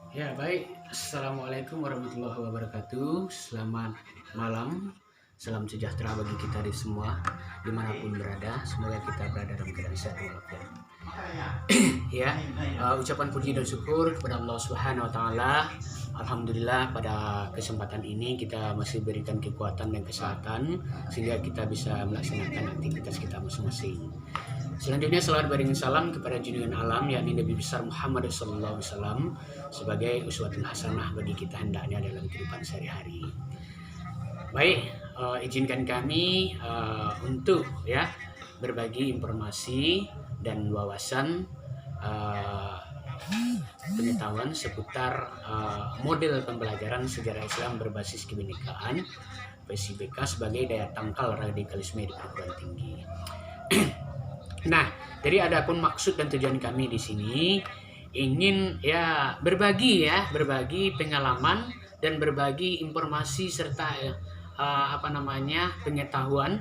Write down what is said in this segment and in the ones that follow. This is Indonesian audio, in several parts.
Ya, baik. Assalamualaikum warahmatullahi wabarakatuh. Selamat malam. Salam sejahtera bagi kita di semua, dimanapun berada. Semoga kita berada dalam keadaan sehat walafiat. Ya, ucapan puji dan syukur kepada Allah Subhanahu Wa Taala. Alhamdulillah pada kesempatan ini kita masih berikan kekuatan dan kesehatan sehingga kita bisa melaksanakan aktivitas kita masing-masing. Selanjutnya salawat beriring salam kepada junjungan alam yakni Nabi besar Muhammad SAW sebagai uswatun hasanah bagi kita hendaknya dalam kehidupan sehari-hari. Baik, izinkan kami untuk berbagi informasi dan wawasan pengetahuan seputar model pembelajaran sejarah Islam berbasis kebinekaan PSIBK sebagai daya tangkal radikalisme di perguruan tinggi. Nah, jadi adapun maksud dan tujuan kami di sini ingin berbagi pengalaman dan berbagi informasi serta pengetahuan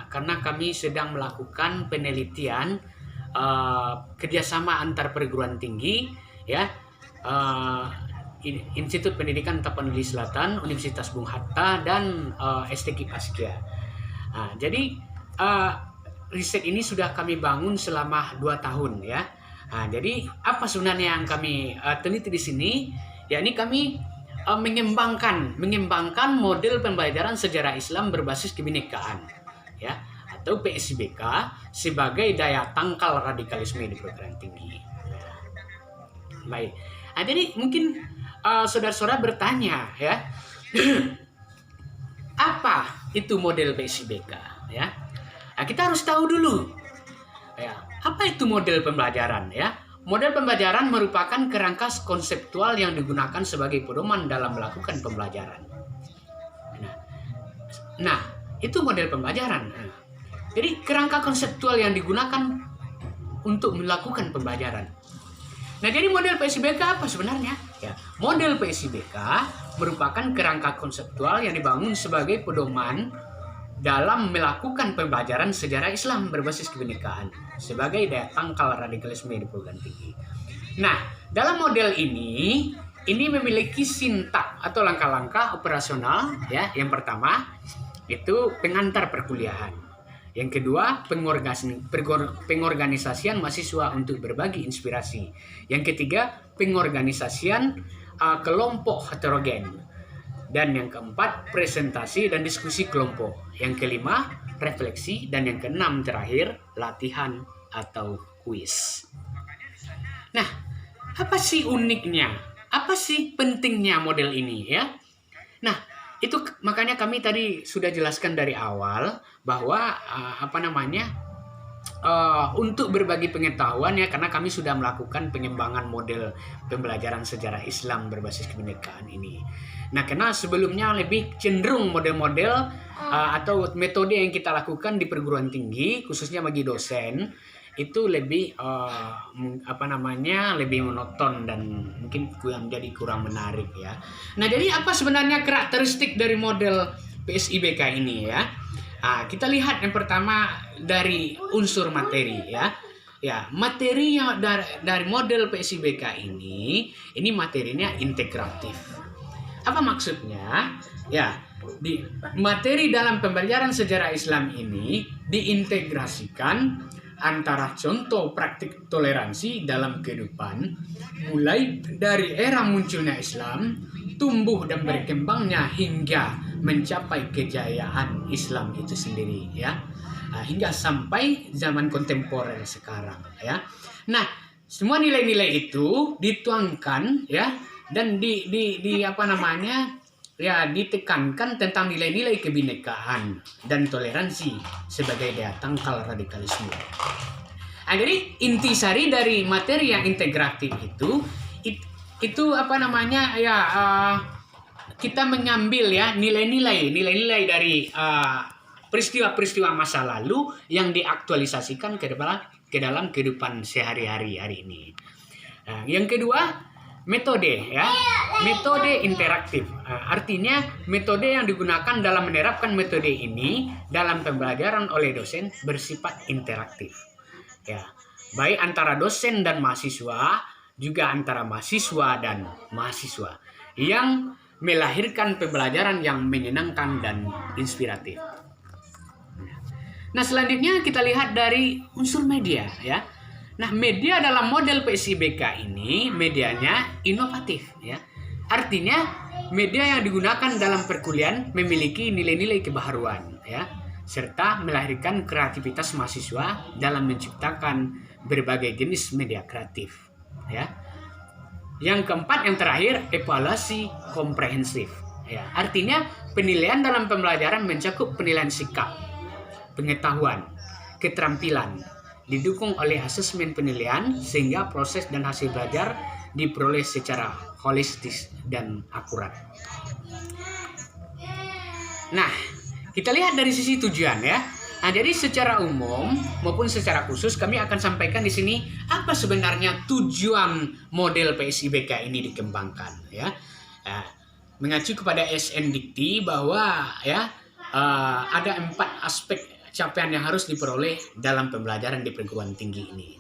karena kami sedang melakukan penelitian kerjasama antar perguruan tinggi Institut Pendidikan Tapanuli Selatan, Universitas Bung Hatta dan STQ Paskia. Jadi riset ini sudah kami bangun selama 2 tahun ya. Jadi apa sebenarnya yang kami teliti di sini? Yakni kami mengembangkan model pembelajaran sejarah Islam berbasis kebinekaan ya, atau PSIBK sebagai daya tangkal radikalisme di perguruan tinggi. Baik. Jadi mungkin saudara-saudara bertanya ya, apa itu model PSIBK ya? Kita harus tahu dulu ya, apa itu model pembelajaran ya. Model pembelajaran merupakan kerangka konseptual yang digunakan sebagai pedoman dalam melakukan pembelajaran. Nah, itu model pembelajaran. Jadi kerangka konseptual yang digunakan untuk melakukan pembelajaran. Nah, jadi model PSIBK apa sebenarnya? Ya, model PSIBK merupakan kerangka konseptual yang dibangun sebagai pedoman dalam melakukan pembelajaran sejarah Islam berbasis kebinekaan sebagai daya tangkal radikalisme di perguruan tinggi. Nah, dalam model ini memiliki sintak atau langkah-langkah operasional ya. Yang pertama itu pengantar perkuliahan. Yang kedua, pengorganisasian mahasiswa untuk berbagi inspirasi. Yang ketiga, pengorganisasian kelompok heterogen. Dan yang keempat, presentasi dan diskusi kelompok. Yang kelima, refleksi. Dan yang keenam terakhir, latihan atau kuis. Nah, apa sih uniknya? Apa sih pentingnya model ini ya? Nah, itu makanya kami tadi sudah jelaskan dari awal bahwa untuk berbagi pengetahuan ya, karena kami sudah melakukan pengembangan model pembelajaran sejarah Islam berbasis kebinekaan ini. Nah, karena sebelumnya lebih cenderung model-model atau metode yang kita lakukan di perguruan tinggi, khususnya bagi dosen, itu lebih lebih monoton dan mungkin menjadi kurang menarik ya. Nah, jadi apa sebenarnya karakteristik dari model PSIBK ini ya? Kita lihat yang pertama dari unsur materi ya. Ya, materi yang dari model PSIBK ini materinya integratif. Apa maksudnya? Ya, di materi dalam pembelajaran sejarah Islam ini diintegrasikan antara contoh praktik toleransi dalam kehidupan mulai dari era munculnya Islam, tumbuh dan berkembangnya hingga mencapai kejayaan Islam itu sendiri ya. Hingga sampai zaman kontemporer sekarang ya. Nah, semua nilai-nilai itu dituangkan ya dan ditekankan tentang nilai-nilai kebinekaan dan toleransi sebagai daya tangkal radikalisme. Jadi intisari dari materi yang integratif itu kita mengambil ya nilai-nilai dari peristiwa-peristiwa masa lalu yang diaktualisasikan ke dalam kehidupan sehari-hari hari ini. Yang kedua, metode ya, metode interaktif. Artinya metode yang digunakan dalam menerapkan metode ini dalam pembelajaran oleh dosen bersifat interaktif. Ya, baik antara dosen dan mahasiswa juga antara mahasiswa dan mahasiswa yang melahirkan pembelajaran yang menyenangkan dan inspiratif. Nah, selanjutnya kita lihat dari unsur media ya. Nah, media dalam model PSIBK ini medianya inovatif ya. Artinya media yang digunakan dalam perkuliahan memiliki nilai-nilai kebaharuan ya, serta melahirkan kreativitas mahasiswa dalam menciptakan berbagai jenis media kreatif ya. Yang keempat, yang terakhir, evaluasi komprehensif ya. Artinya penilaian dalam pembelajaran mencakup penilaian sikap, pengetahuan, keterampilan, didukung oleh asesmen penilaian sehingga proses dan hasil belajar diperoleh secara holistis dan akurat. Nah, kita lihat dari sisi tujuan ya. Nah, jadi secara umum maupun secara khusus kami akan sampaikan di sini apa sebenarnya tujuan model PSIBK ini dikembangkan ya. Nah, mengacu kepada SN Dikti bahwa ya ada 4 aspek capaian yang harus diperoleh dalam pembelajaran di perguruan tinggi ini.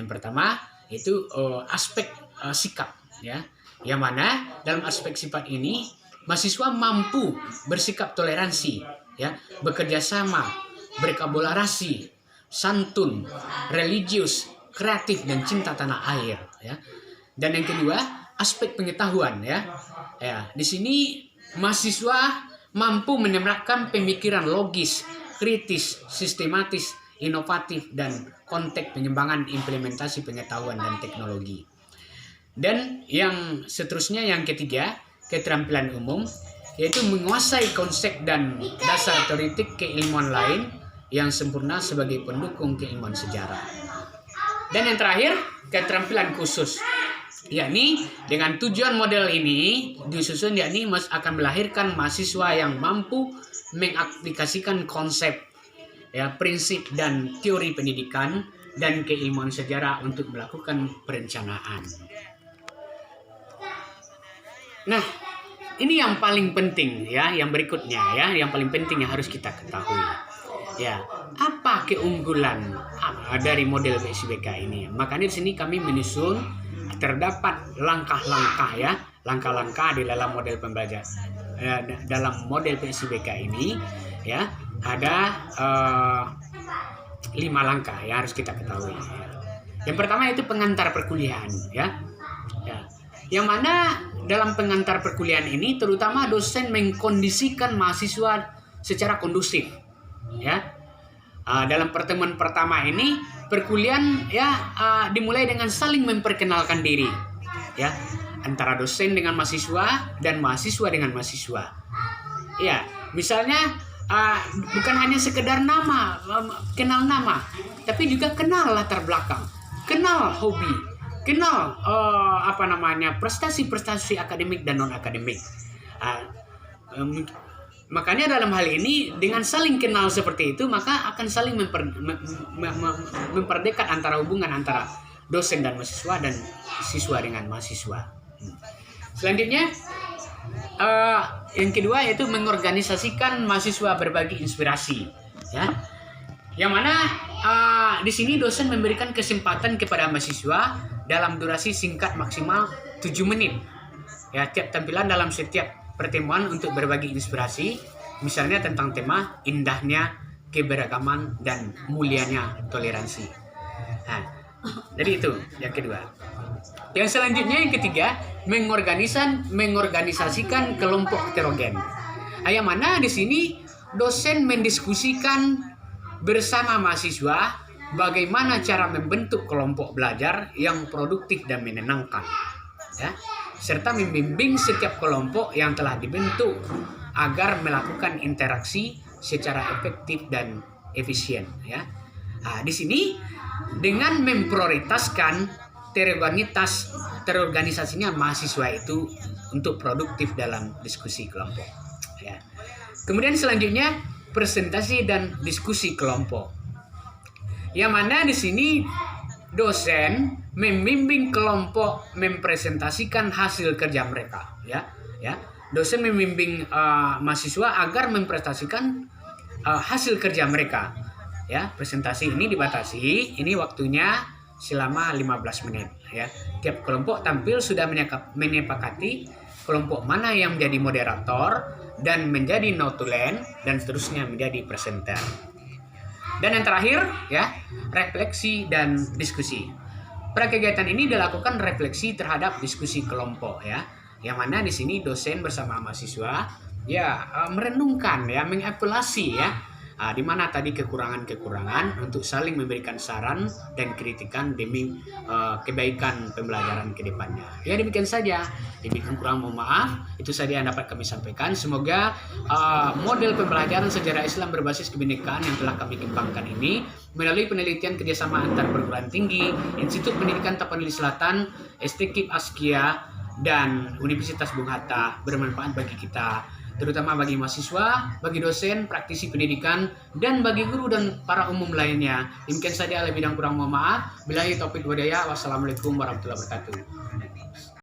Yang pertama itu aspek sikap ya, yang mana dalam aspek sifat ini mahasiswa mampu bersikap toleransi ya, bekerja sama, berkolaborasi, santun, religius, kreatif dan cinta tanah air ya. Dan yang kedua aspek pengetahuan ya. Ya, di sini mahasiswa mampu menerapkan pemikiran logis, kritis, sistematis, inovatif, dan konteks pengembangan implementasi pengetahuan dan teknologi. Dan yang seterusnya yang ketiga, keterampilan umum, yaitu menguasai konsep dan dasar teoretik keilmuan lain yang sempurna sebagai pendukung keilmuan sejarah. Dan yang terakhir, keterampilan khusus, yakni dengan tujuan model ini disusun yakni akan melahirkan mahasiswa yang mampu mengaplikasikan konsep ya, prinsip dan teori pendidikan dan keilmuan sejarah untuk melakukan perencanaan. Nah, ini yang paling penting ya, yang berikutnya ya, yang paling penting yang harus kita ketahui. Ya, apa keunggulan dari model PSIBK ini? Makanya di sini kami menyusun terdapat langkah-langkah ya, langkah-langkah di dalam model pembelajaran dalam model PSIBK ini ya, ada 5 langkah yang harus kita ketahui. Yang pertama itu pengantar perkuliahan ya. Ya. Yang mana dalam pengantar perkuliahan ini terutama dosen mengkondisikan mahasiswa secara kondusif ya. Dalam pertemuan pertama ini perkuliahan ya dimulai dengan saling memperkenalkan diri ya, antara dosen dengan mahasiswa dan mahasiswa dengan mahasiswa. Ya, misalnya bukan hanya sekedar nama, kenal nama, tapi juga kenal latar belakang, kenal hobi, kenal prestasi-prestasi akademik dan non akademik. Makanya dalam hal ini dengan saling kenal seperti itu maka akan saling memperdekat antara hubungan antara dosen dan mahasiswa dan siswa dengan mahasiswa. Selanjutnya yang kedua yaitu mengorganisasikan mahasiswa berbagi inspirasi ya. Yang mana di sini dosen memberikan kesempatan kepada mahasiswa dalam durasi singkat maksimal 7 menit ya, tiap tampilan dalam setiap pertemuan untuk berbagi inspirasi, misalnya tentang tema indahnya keberagaman dan mulianya toleransi. Nah, jadi itu yang kedua. Yang selanjutnya yang ketiga, mengorganisasikan kelompok heterogen. Yang mana di sini dosen mendiskusikan bersama mahasiswa bagaimana cara membentuk kelompok belajar yang produktif dan menyenangkan. Ya, serta membimbing setiap kelompok yang telah dibentuk agar melakukan interaksi secara efektif dan efisien ya. Nah, di sini dengan memprioritaskan terorganisasinya mahasiswa itu untuk produktif dalam diskusi kelompok ya. Kemudian selanjutnya presentasi dan diskusi kelompok. Yang mana di sini dosen membimbing kelompok mempresentasikan hasil kerja mereka ya. Dosen membimbing mahasiswa agar mempresentasikan hasil kerja mereka ya. Presentasi ini dibatasi, ini waktunya selama 15 menit ya. Tiap kelompok tampil sudah menyepakati kelompok mana yang menjadi moderator dan menjadi notulen dan seterusnya menjadi presenter. Dan yang terakhir ya, refleksi dan diskusi. Pada kegiatan ini dilakukan refleksi terhadap diskusi kelompok ya. Yang mana di sini dosen bersama mahasiswa ya merenungkan ya, mengevaluasi ya di mana tadi kekurangan-kekurangan untuk saling memberikan saran dan kritikan demi kebaikan pembelajaran ke depannya. Ya demikian saja. Demikian kurang mohon maaf. Itu saja yang dapat kami sampaikan. Semoga model pembelajaran sejarah Islam berbasis kebinekaan yang telah kami kembangkan ini melalui penelitian kerjasama antar perguruan tinggi, Institut Pendidikan Tapanuli Selatan, STKIP Askia, dan Universitas Bung Hatta bermanfaat bagi kita, terutama bagi mahasiswa, bagi dosen, praktisi pendidikan, dan bagi guru dan para umum lainnya. Demikian saja, lebih dan kurang mohon maaf. Billahi taufiq wal hidayah. Wassalamualaikum warahmatullahi wabarakatuh.